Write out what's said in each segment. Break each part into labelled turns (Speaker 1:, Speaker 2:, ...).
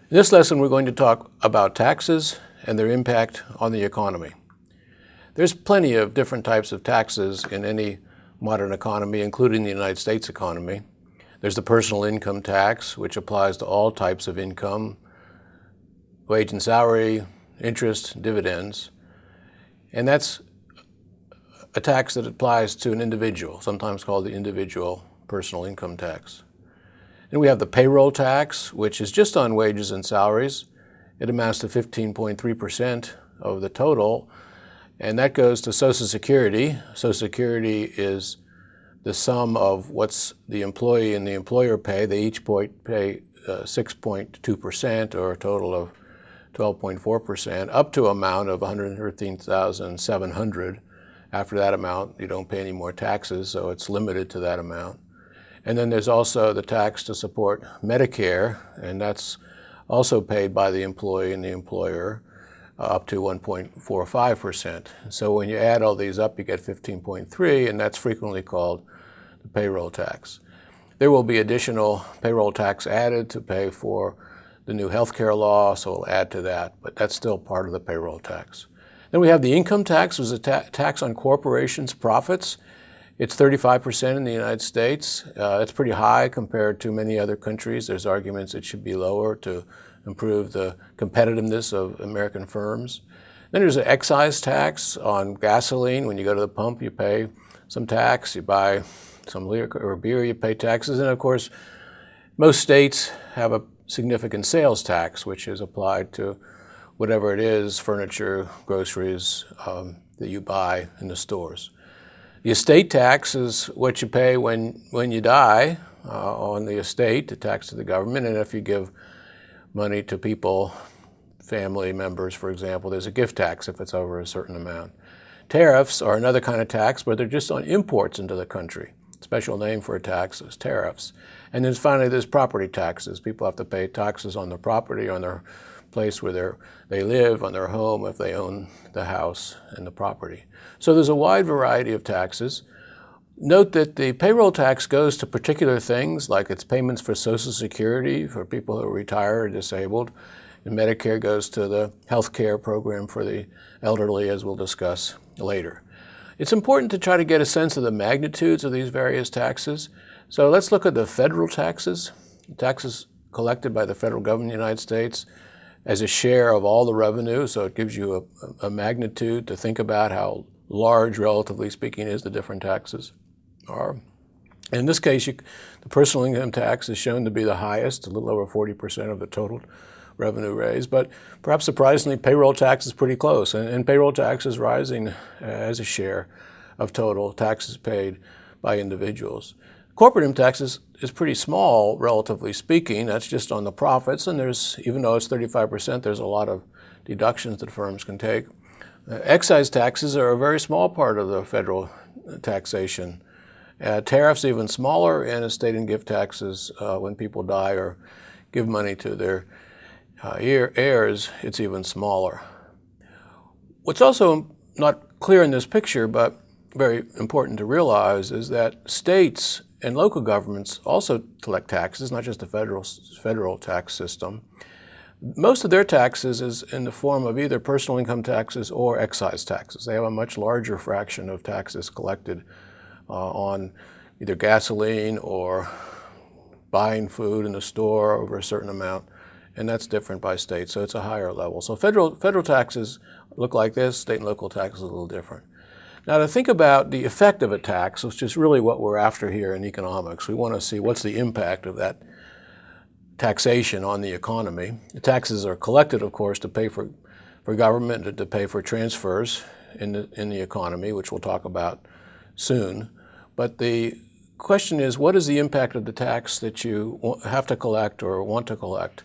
Speaker 1: In this lesson, we're going to talk about taxes and their impact on the economy. There's plenty of different types of taxes in any modern economy, including the United States economy. There's the personal income tax, which applies to all types of income, wage and salary, interest, dividends. And that's a tax that applies to an individual, sometimes called the individual personal income tax. Then we have the payroll tax, which is just on wages and salaries. It amounts to 15.3% of the total, and that goes to Social Security. Social Security is the sum of what's the employee and the employer pay. They each pay 6.2%, or a total of 12.4%, up to an amount of $113,700. After that amount, you don't pay any more taxes, so it's limited to that amount. And then there's also the tax to support Medicare, and that's also paid by the employee and the employer, up to 1.45%. So when you add all these up, you get 15.3, and that's frequently called the payroll tax. There will be additional payroll tax added to pay for the new health care law, so we'll add to that, but that's still part of the payroll tax. Then we have the income tax, which is a tax on corporations' profits. It's 35% in the United States. It's pretty high compared to many other countries. There's arguments it should be lower to improve the competitiveness of American firms. Then there's an excise tax on gasoline. When you go to the pump, you pay some tax. You buy some liquor or beer, you pay taxes. And of course, most states have a significant sales tax, which is applied to whatever it is, furniture, groceries, that you buy in the stores. The estate tax is what you pay when you die on the estate, the tax to the government, and if you give money to people, family members, for example, there's a gift tax if it's over a certain amount. Tariffs are another kind of tax, but they're just on imports into the country. Special name for a tax is tariffs. And then finally, there's property taxes. People have to pay taxes on their property, on their place where they live, on their home, if they own the house and the property. So there's a wide variety of taxes. Note that the payroll tax goes to particular things, like it's payments for Social Security for people who are retired or disabled. And Medicare goes to the health care program for the elderly, as we'll discuss later. It's important to try to get a sense of the magnitudes of these various taxes. So let's look at the federal taxes. Taxes collected by the federal government of the United States as a share of all the revenue, so it gives you a magnitude to think about how large, relatively speaking, is the different taxes are. In this case, the personal income tax is shown to be the highest, a little over 40% of the total revenue raised, but perhaps surprisingly, payroll tax is pretty close, and payroll tax is rising as a share of total taxes paid by individuals. Corporate income tax is pretty small, relatively speaking. That's just on the profits, and even though it's 35%, there's a lot of deductions that firms can take. Excise taxes are a very small part of the federal taxation. Tariffs even smaller, and estate and gift taxes when people die or give money to their heirs, it's even smaller. What's also not clear in this picture, but very important to realize, is that states and local governments also collect taxes, not just the federal tax system. Most of their taxes is in the form of either personal income taxes or excise taxes. They have a much larger fraction of taxes collected on either gasoline or buying food in the store over a certain amount, and that's different by state, so it's a higher level. So federal taxes look like this, state and local taxes a little different. Now, to think about the effect of a tax, which is really what we're after here in economics, we want to see what's the impact of that taxation on the economy. The taxes are collected, of course, to pay for government, to pay for transfers in the economy, which we'll talk about soon. But the question is, what is the impact of the tax that you have to collect or want to collect?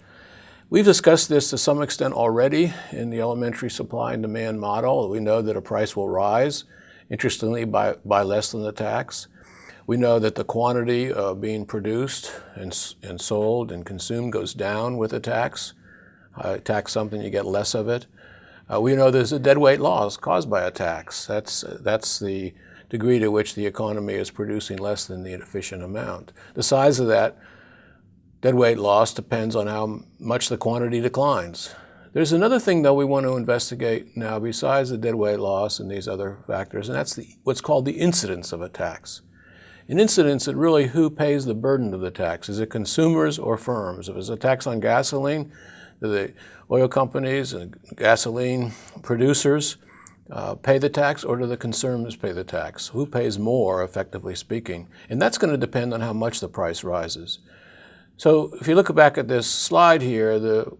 Speaker 1: We've discussed this to some extent already in the elementary supply and demand model. We know that a price will rise, interestingly, by less than the tax. We know that the quantity being produced and sold and consumed goes down with a tax. Tax something, you get less of it. We know there's a deadweight loss caused by a tax. That's the degree to which the economy is producing less than the efficient amount. The size of that deadweight loss depends on how much the quantity declines. There's another thing, though, we want to investigate now besides the deadweight loss and these other factors, and that's what's called the incidence of a tax. In incidence, it really who pays the burden of the tax. Is it consumers or firms? If it's a tax on gasoline, do the oil companies and gasoline producers pay the tax, or do the consumers pay the tax? Who pays more, effectively speaking? And that's going to depend on how much the price rises. So if you look back at this slide here, the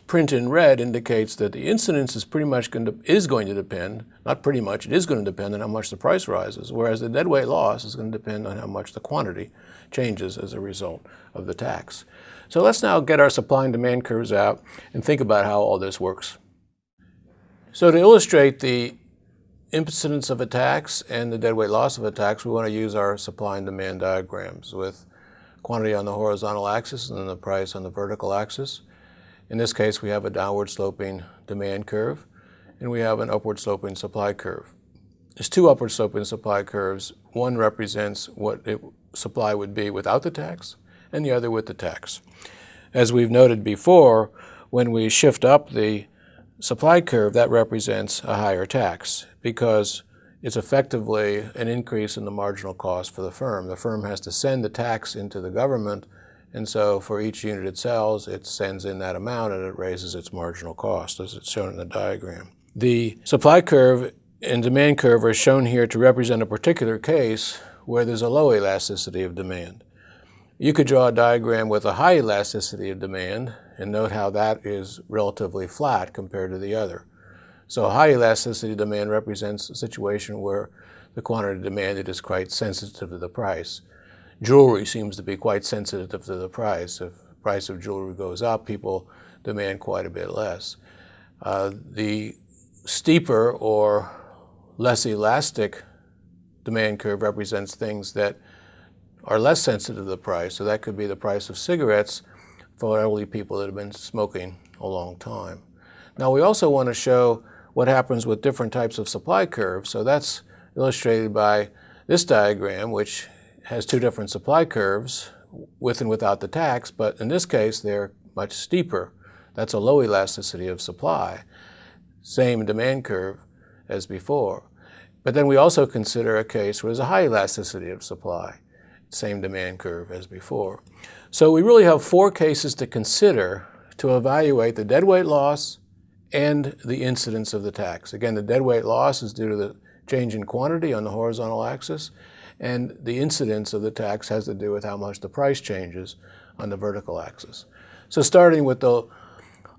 Speaker 1: print in red indicates that the incidence is pretty much going to depend, not pretty much, it is going to depend on how much the price rises, whereas the deadweight loss is going to depend on how much the quantity changes as a result of the tax. So let's now get our supply and demand curves out and think about how all this works. So to illustrate the incidence of a tax and the deadweight loss of a tax, we want to use our supply and demand diagrams with quantity on the horizontal axis and then the price on the vertical axis. In this case, we have a downward sloping demand curve, and we have an upward sloping supply curve. There's two upward sloping supply curves. One represents what supply would be without the tax, and the other with the tax. As we've noted before, when we shift up the supply curve, that represents a higher tax because it's effectively an increase in the marginal cost for the firm. The firm has to send the tax into the government, and so for each unit it sells, it sends in that amount and it raises its marginal cost, as it's shown in the diagram. The supply curve and demand curve are shown here to represent a particular case where there's a low elasticity of demand. You could draw a diagram with a high elasticity of demand and note how that is relatively flat compared to the other. So high elasticity demand represents a situation where the quantity demanded is quite sensitive to the price. Jewelry seems to be quite sensitive to the price. If the price of jewelry goes up, people demand quite a bit less. The steeper or less elastic demand curve represents things that are less sensitive to the price. So that could be the price of cigarettes for elderly people that have been smoking a long time. Now we also want to show what happens with different types of supply curves. So that's illustrated by this diagram, which has two different supply curves with and without the tax, but in this case they're much steeper. That's a low elasticity of supply. Same demand curve as before. But then we also consider a case where there's a high elasticity of supply. Same demand curve as before. So we really have four cases to consider to evaluate the deadweight loss and the incidence of the tax. Again, the deadweight loss is due to the change in quantity on the horizontal axis, and the incidence of the tax has to do with how much the price changes on the vertical axis. So starting with the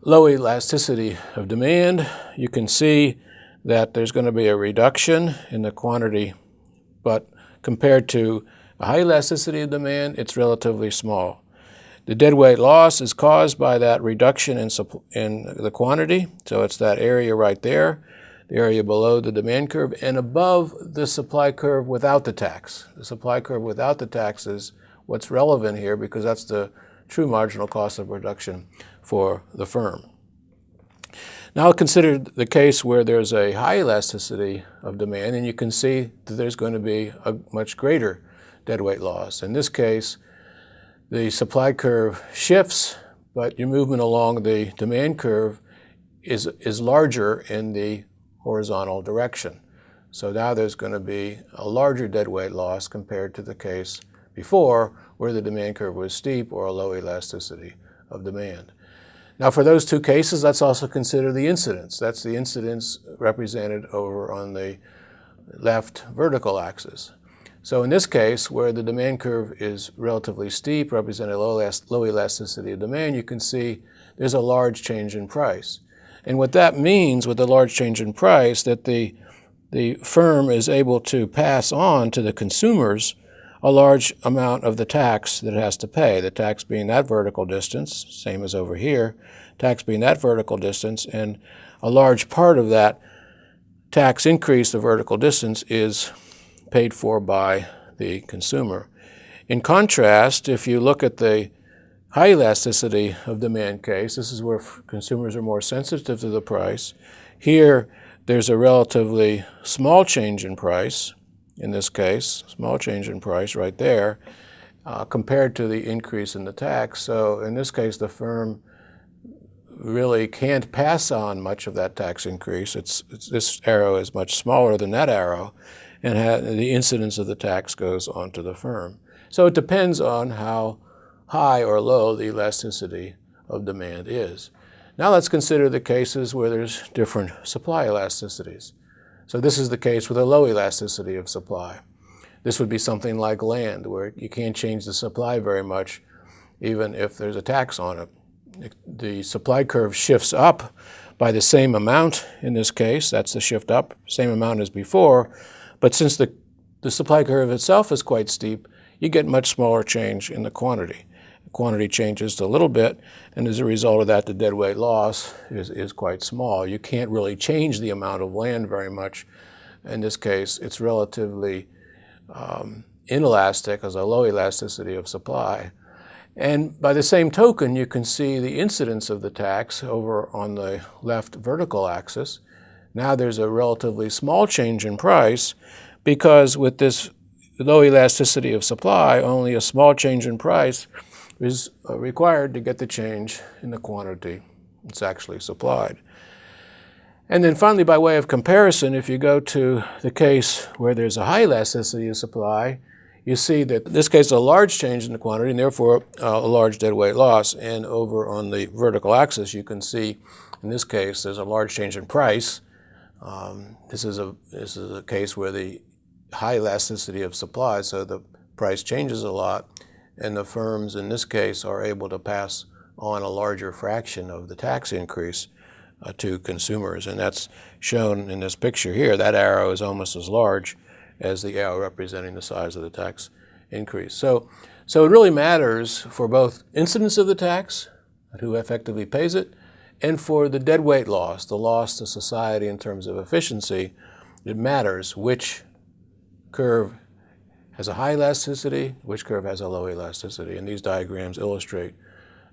Speaker 1: low elasticity of demand, you can see that there's going to be a reduction in the quantity, but compared to a high elasticity of demand, it's relatively small. The deadweight loss is caused by that reduction in the quantity, so it's that area right there, the area below the demand curve, and above the supply curve without the tax. The supply curve without the tax is what's relevant here because that's the true marginal cost of production for the firm. Now consider the case where there's a high elasticity of demand, and you can see that there's going to be a much greater deadweight loss. In this case, the supply curve shifts, but your movement along the demand curve is larger in the horizontal direction. So now there's going to be a larger deadweight loss compared to the case before where the demand curve was steep or a low elasticity of demand. Now for those two cases, let's also consider the incidence. That's the incidence represented over on the left vertical axis. So in this case, where the demand curve is relatively steep, representing a low elasticity of demand, you can see there's a large change in price. And what that means with the large change in price, that the firm is able to pass on to the consumers a large amount of the tax that it has to pay, the tax being that vertical distance, same as over here, tax being that vertical distance, and a large part of that tax increase, the vertical distance, is paid for by the consumer. In contrast, if you look at the high elasticity of demand case, this is where consumers are more sensitive to the price. Here, there's a relatively small change in price, in this case, small change in price right there. compared to the increase in the tax. So in this case, the firm really can't pass on much of that tax increase. This arrow is much smaller than that arrow, and the incidence of the tax goes onto the firm. So it depends on how high or low the elasticity of demand is. Now let's consider the cases where there's different supply elasticities. So this is the case with a low elasticity of supply. This would be something like land, where you can't change the supply very much, even if there's a tax on it. The supply curve shifts up by the same amount in this case. That's the shift up, same amount as before. But since the supply curve itself is quite steep, you get much smaller change in the quantity. The quantity changes a little bit, and as a result of that, the deadweight loss is quite small. You can't really change the amount of land very much. In this case, it's relatively inelastic, as a low elasticity of supply. And by the same token, you can see the incidence of the tax over on the left vertical axis. Now there's a relatively small change in price because with this low elasticity of supply, only a small change in price is required to get the change in the quantity that's actually supplied. And then finally, by way of comparison, if you go to the case where there's a high elasticity of supply, you see that in this case a large change in the quantity and therefore a large deadweight loss. And over on the vertical axis, you can see in this case there's a large change in price. This is a case where the high elasticity of supply, so the price changes a lot, and the firms in this case are able to pass on a larger fraction of the tax increase to consumers. And that's shown in this picture here. That arrow is almost as large as the arrow representing the size of the tax increase. So it really matters for both incidence of the tax, who effectively pays it, and for the deadweight loss, the loss to society in terms of efficiency. It matters which curve has a high elasticity, which curve has a low elasticity, and these diagrams illustrate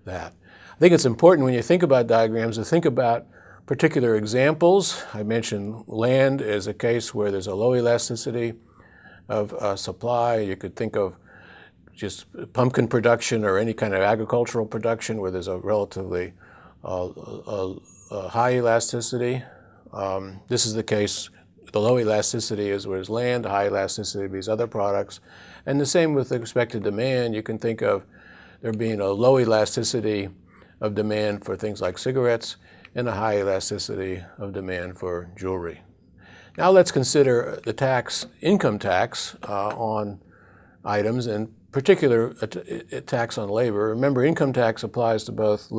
Speaker 1: that. I think it's important when you think about diagrams to think about particular examples. I mentioned land as a case where there's a low elasticity of supply. You could think of just pumpkin production or any kind of agricultural production where there's a relatively high elasticity. This is the case. The low elasticity is where there's land, high elasticity of these other products. And the same with respect to demand. You can think of there being a low elasticity of demand for things like cigarettes and a high elasticity of demand for jewelry. Now let's consider the income tax on items, in particular a tax on labor. Remember, income tax applies to both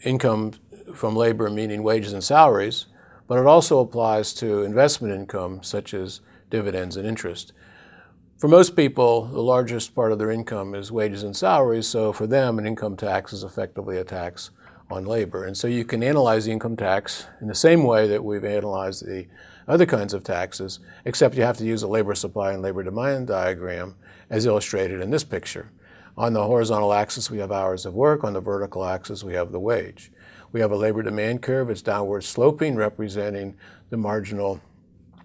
Speaker 1: income from labor, meaning wages and salaries, but it also applies to investment income such as dividends and interest. For most people, the largest part of their income is wages and salaries, so for them an income tax is effectively a tax on labor. And so you can analyze the income tax in the same way that we've analyzed the other kinds of taxes, except you have to use a labor supply and labor demand diagram as illustrated in this picture. On the horizontal axis, we have hours of work. On the vertical axis, we have the wage. We have a labor demand curve. It's downward sloping, representing the marginal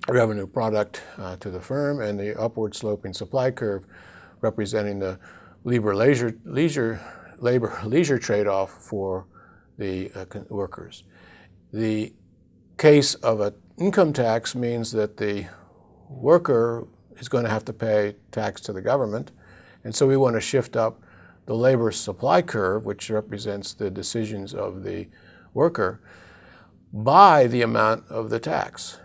Speaker 1: revenue product to the firm, and the upward sloping supply curve representing the labor-leisure trade-off for the workers. The case of an income tax means that the worker is going to have to pay tax to the government, and so we want to shift up the labor supply curve, which represents the decisions of the worker, by the amount of the tax.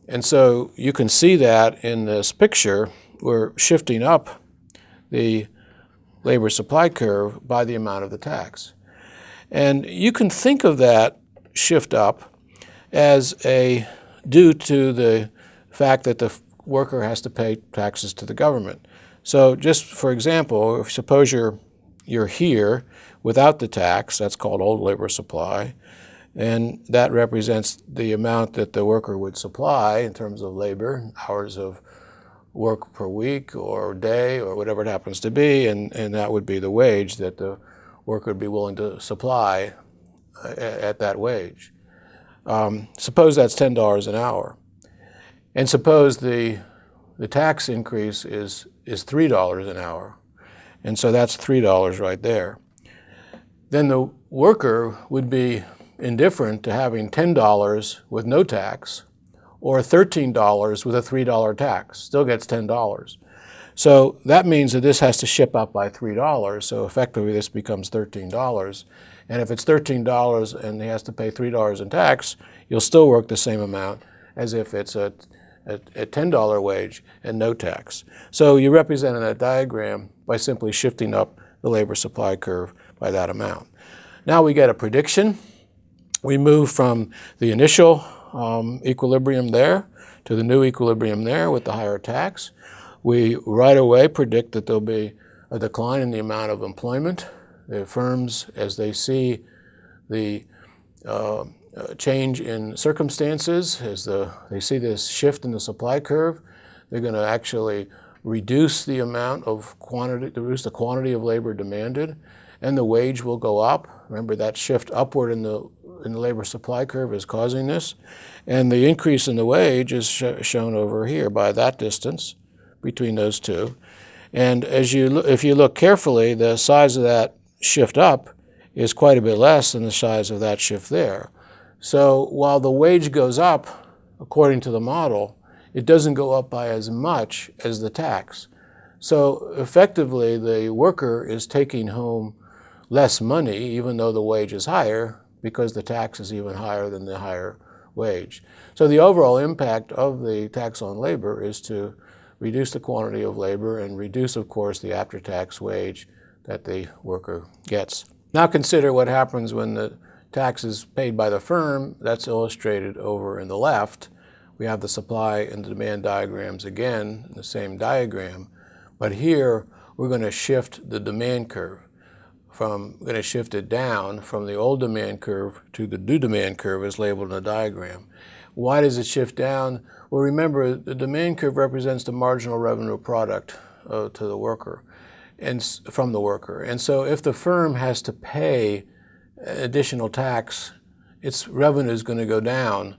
Speaker 1: And so you can see that in this picture, we're shifting up the labor supply curve by the amount of the tax. And you can think of that shift up as due to the fact that the worker has to pay taxes to the government. So just for example, suppose you're here without the tax, that's called old labor supply, and that represents the amount that the worker would supply in terms of labor, hours of work per week or day or whatever it happens to be, and that would be the wage that the worker would be willing to supply at that wage. Suppose that's $10 an hour. And suppose the tax increase is $3 an hour. And so that's $3 right there. Then the worker would be indifferent to having $10 with no tax or $13 with a $3 tax, still gets $10. So that means that this has to ship up by $3, so effectively this becomes $13. And if it's $13 and he has to pay $3 in tax, you'll still work the same amount as if it's a $10 wage and no tax. So you represent in that diagram by simply shifting up the labor supply curve by that amount. Now we get a prediction. We move from the initial equilibrium there to the new equilibrium there with the higher tax. We right away predict that there'll be a decline in the amount of employment. The firms, as they see the change in circumstances, as they see this shift in the supply curve, they're going to actually reduce the amount of reduce the quantity of labor demanded, and the wage will go up. Remember, that shift upward in the labor supply curve is causing this, and the increase in the wage is shown over here by that distance between those two. And if you look carefully, the size of that shift up is quite a bit less than the size of that shift there. So while the wage goes up, according to the model, it doesn't go up by as much as the tax. So effectively, the worker is taking home less money, even though the wage is higher, because the tax is even higher than the higher wage. So the overall impact of the tax on labor is to reduce the quantity of labor and reduce, of course, the after-tax wage that the worker gets. Now consider what happens when the tax is paid by the firm. That's illustrated over in the left. We have the supply and demand diagrams again in the same diagram, but here we're going to shift the demand curve. We're going to shift it down from the old demand curve to the new demand curve as labeled in the diagram. Why does it shift down? Well, remember, the demand curve represents the marginal revenue product to the worker and from the worker. And so if the firm has to pay additional tax, its revenue is going to go down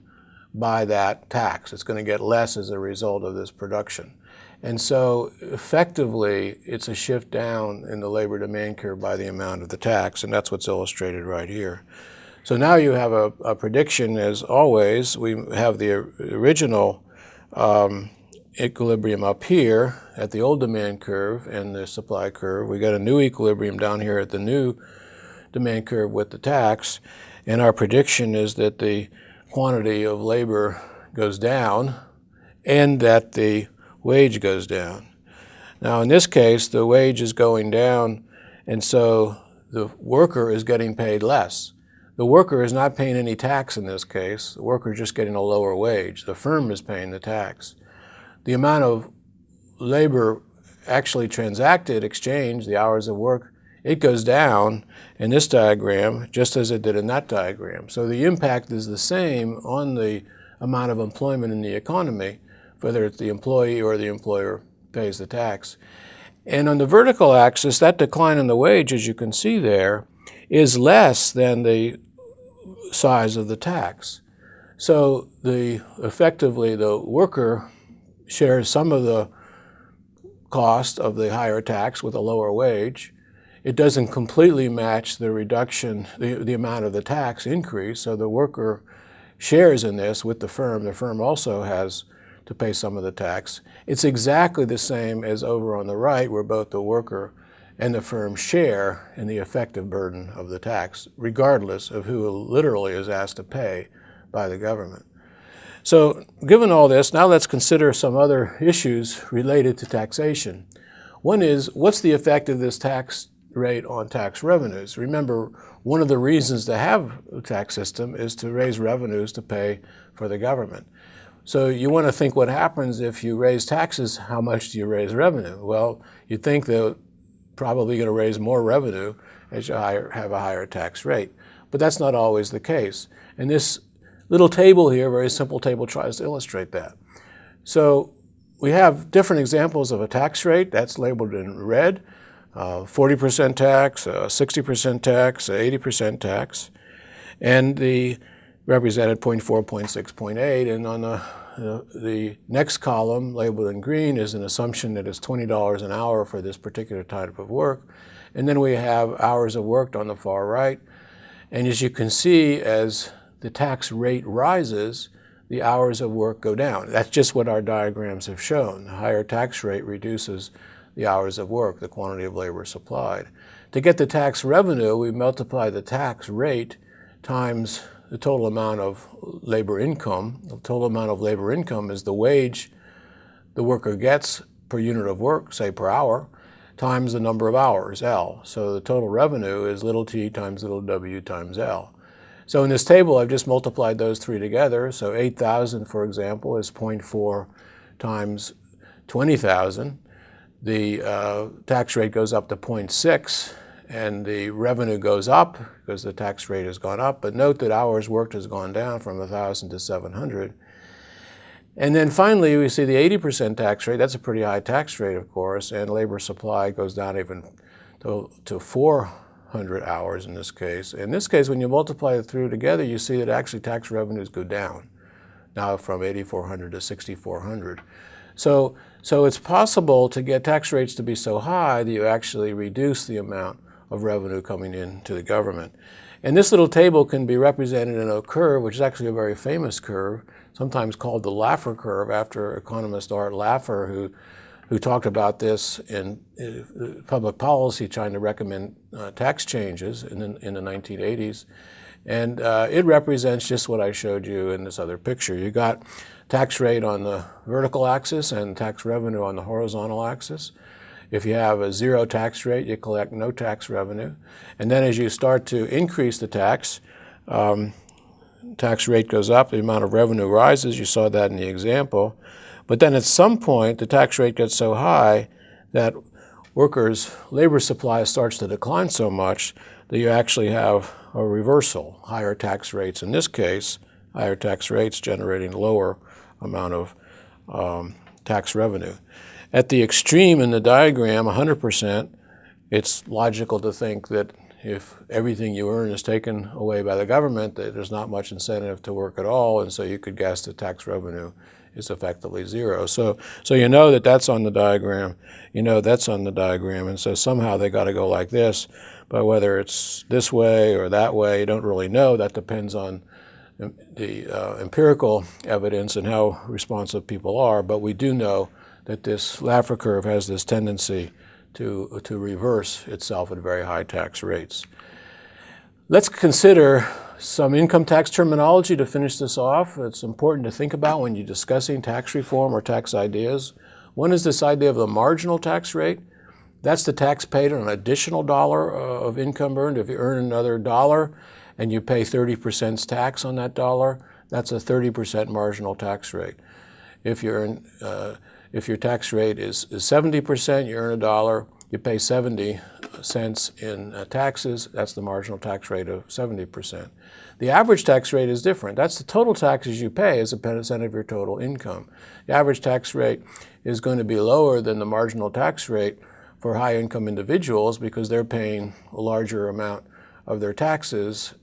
Speaker 1: by that tax. It's going to get less as a result of this production. And so effectively, it's a shift down in the labor demand curve by the amount of the tax, and that's what's illustrated right here. So now you have a prediction, as always. We have the original equilibrium up here at the old demand curve and the supply curve. We got a new equilibrium down here at the new demand curve with the tax, and our prediction is that the quantity of labor goes down and that the wage goes down. Now in this case, the wage is going down, and so the worker is getting paid less. The worker is not paying any tax in this case. The worker is just getting a lower wage. The firm is paying the tax. The amount of labor actually transacted, exchanged, the hours of work, it goes down in this diagram just as it did in that diagram. So the impact is the same on the amount of employment in the economy, whether it's the employee or the employer pays the tax. And on the vertical axis, that decline in the wage, as you can see there, is less than the size of the tax. So effectively the worker shares some of the cost of the higher tax with a lower wage. It doesn't completely match the reduction, the amount of the tax increase, so the worker shares in this with the firm. The firm also has to pay some of the tax. It's exactly the same as over on the right, where both the worker and the firm share in the effective burden of the tax, regardless of who literally is asked to pay by the government. So given all this, now let's consider some other issues related to taxation. One is, what's the effect of this tax rate on tax revenues? Remember, one of the reasons to have a tax system is to raise revenues to pay for the government. So you want to think what happens if you raise taxes, how much do you raise revenue? Well, you'd think they're probably going to raise more revenue as you have a higher tax rate. But that's not always the case. And this little table here, very simple table, tries to illustrate that. So we have different examples of a tax rate. That's labeled in red, 40% tax, 60% tax, 80% tax. And the represented 0.4, 0.6, 0.8, and on the The next column, labeled in green, is an assumption that it's $20 an hour for this particular type of work. And then we have hours of work on the far right. And as you can see, as the tax rate rises, the hours of work go down. That's just what our diagrams have shown. The higher tax rate reduces the hours of work, the quantity of labor supplied. To get the tax revenue, we multiply the tax rate times the total amount of labor income. The total amount of labor income is the wage the worker gets per unit of work, say per hour, times the number of hours, L. So the total revenue is little t times little w times L. So in this table, I've just multiplied those three together. So 8,000, for example, is 0.4 times 20,000. The tax rate goes up to 0.6, and the revenue goes up because the tax rate has gone up. But note that hours worked has gone down from 1,000 to 700. And then finally, we see the 80% tax rate. That's a pretty high tax rate, of course, and labor supply goes down even to 400 hours in this case. In this case, when you multiply it through together, you see that actually tax revenues go down, now from 8,400 to 6,400. So it's possible to get tax rates to be so high that you actually reduce the amount of revenue coming into the government. And this little table can be represented in a curve, which is actually a very famous curve, sometimes called the Laffer curve, after economist Art Laffer, who talked about this in public policy, trying to recommend tax changes in the 1980s. And it represents just what I showed you in this other picture. You got tax rate on the vertical axis and tax revenue on the horizontal axis. If you have a zero tax rate, you collect no tax revenue. And then as you start to increase the tax rate goes up, the amount of revenue rises. You saw that in the example. But then at some point, the tax rate gets so high that workers' labor supply starts to decline so much that you actually have a reversal, higher tax rates. In this case, higher tax rates generating lower amount of tax revenue. At the extreme in the diagram, 100%, it's logical to think that if everything you earn is taken away by the government, that there's not much incentive to work at all, and so you could guess that tax revenue is effectively zero. So you know that that's on the diagram. You know that's on the diagram, and so somehow they got to go like this. But whether it's this way or that way, you don't really know. That depends on the empirical evidence and how responsive people are. But we do know that this Laffer curve has this tendency to reverse itself at very high tax rates. Let's consider some income tax terminology to finish this off. It's important to think about when you're discussing tax reform or tax ideas. One is this idea of the marginal tax rate. That's the tax paid on an additional dollar of income earned. If you earn another dollar and you pay 30% tax on that dollar, that's a 30% marginal tax rate. If your tax rate is 70%, you earn a dollar, you pay 70 cents in taxes, that's the marginal tax rate of 70%. The average tax rate is different. That's the total taxes you pay as a percent of your total income. The average tax rate is going to be lower than the marginal tax rate for high income individuals because they're paying a larger amount of their taxes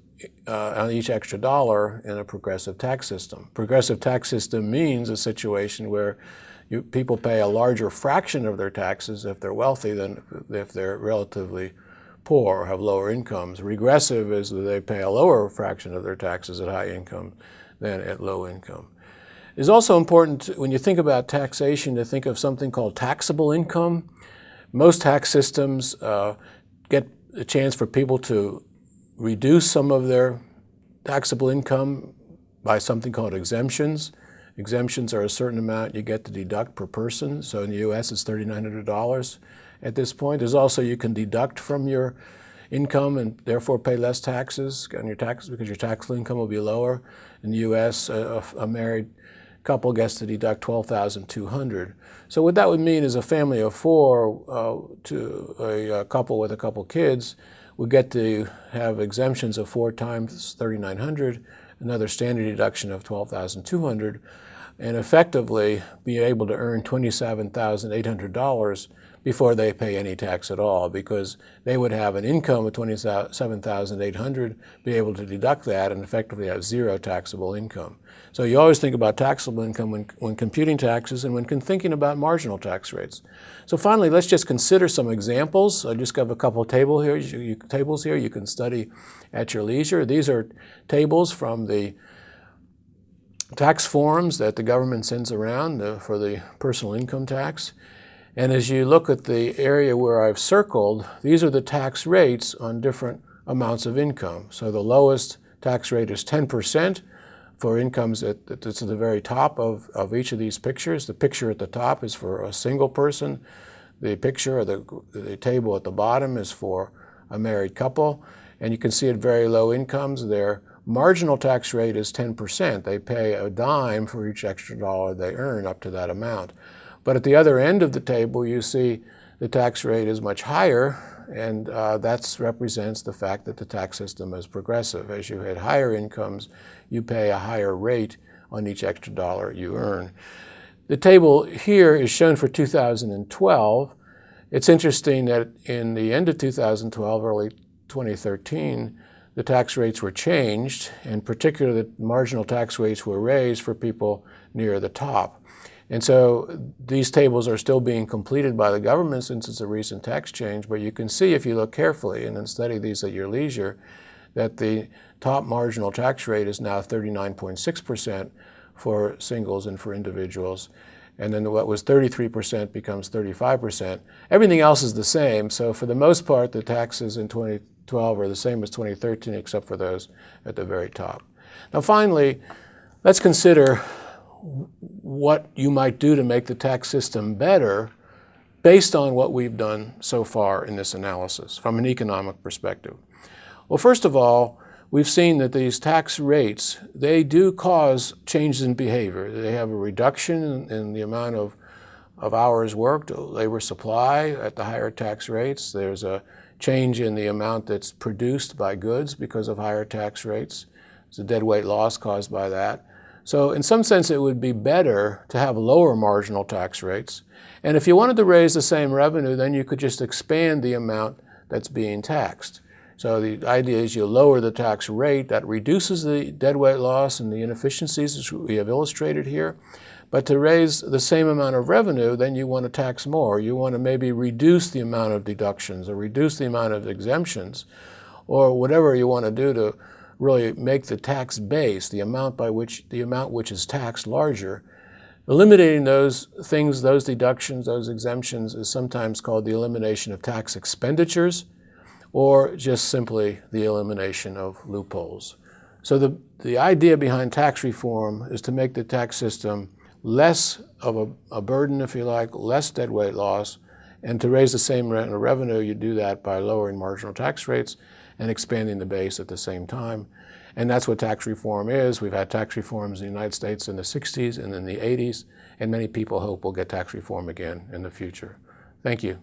Speaker 1: on each extra dollar in a progressive tax system. Progressive tax system means a situation where people pay a larger fraction of their taxes if they're wealthy than if they're relatively poor or have lower incomes. Regressive is that they pay a lower fraction of their taxes at high income than at low income. It's also important when you think about taxation to think of something called taxable income. Most tax systems get a chance for people to reduce some of their taxable income by something called exemptions. Exemptions are a certain amount you get to deduct per person. So in the U.S., it's $3,900 at this point. There's also you can deduct from your income and therefore pay less taxes on your taxes because your taxable income will be lower. In the U.S., a married couple gets to deduct $12,200. So what that would mean is a family of four to a couple with a couple kids would get to have exemptions of 4 times $3,900, another standard deduction of $12,200, and effectively be able to earn $27,800 before they pay any tax at all, because they would have an income of $27,800, be able to deduct that, and effectively have zero taxable income. So you always think about taxable income when computing taxes and when thinking about marginal tax rates. So finally, let's just consider some examples. I just have a couple of tables here you can study at your leisure. These are tables from the tax forms that the government sends around for the personal income tax. And as you look at the area where I've circled, these are the tax rates on different amounts of income. So the lowest tax rate is 10% for incomes that's at the very top of each of these pictures. The picture at the top is for a single person. The picture or the table at the bottom is for a married couple. And you can see at very low incomes, their marginal tax rate is 10%. They pay a dime for each extra dollar they earn up to that amount. But at the other end of the table, you see the tax rate is much higher, and that represents the fact that the tax system is progressive. As you had higher incomes, you pay a higher rate on each extra dollar you earn. The table here is shown for 2012. It's interesting that in the end of 2012, early 2013, the tax rates were changed, and particularly the marginal tax rates were raised for people near the top. And so these tables are still being completed by the government since it's a recent tax change, but you can see if you look carefully and then study these at your leisure that the top marginal tax rate is now 39.6% for singles and for individuals. And then what was 33% becomes 35%. Everything else is the same, so for the most part the taxes in 2012 are the same as 2013 except for those at the very top. Now finally, let's consider what you might do to make the tax system better based on what we've done so far in this analysis from an economic perspective. Well, first of all, we've seen that these tax rates, they do cause changes in behavior. They have a reduction in the amount of hours worked, labor supply at the higher tax rates. There's a change in the amount that's produced by goods because of higher tax rates. There's a deadweight loss caused by that. So in some sense, it would be better to have lower marginal tax rates. And if you wanted to raise the same revenue, then you could just expand the amount that's being taxed. So the idea is you lower the tax rate. That reduces the deadweight loss and the inefficiencies, as we have illustrated here. But to raise the same amount of revenue, then you want to tax more. You want to maybe reduce the amount of deductions or reduce the amount of exemptions or whatever you want to do to really make the tax base, the amount which is taxed, larger. Eliminating those things, those deductions, those exemptions is sometimes called the elimination of tax expenditures, or just simply the elimination of loopholes. So the idea behind tax reform is to make the tax system less of a burden, if you like, less deadweight loss, and to raise the same revenue, you do that by lowering marginal tax rates and expanding the base at the same time. And that's what tax reform is. We've had tax reforms in the United States in the 60s and in the 80s, and many people hope we'll get tax reform again in the future. Thank you.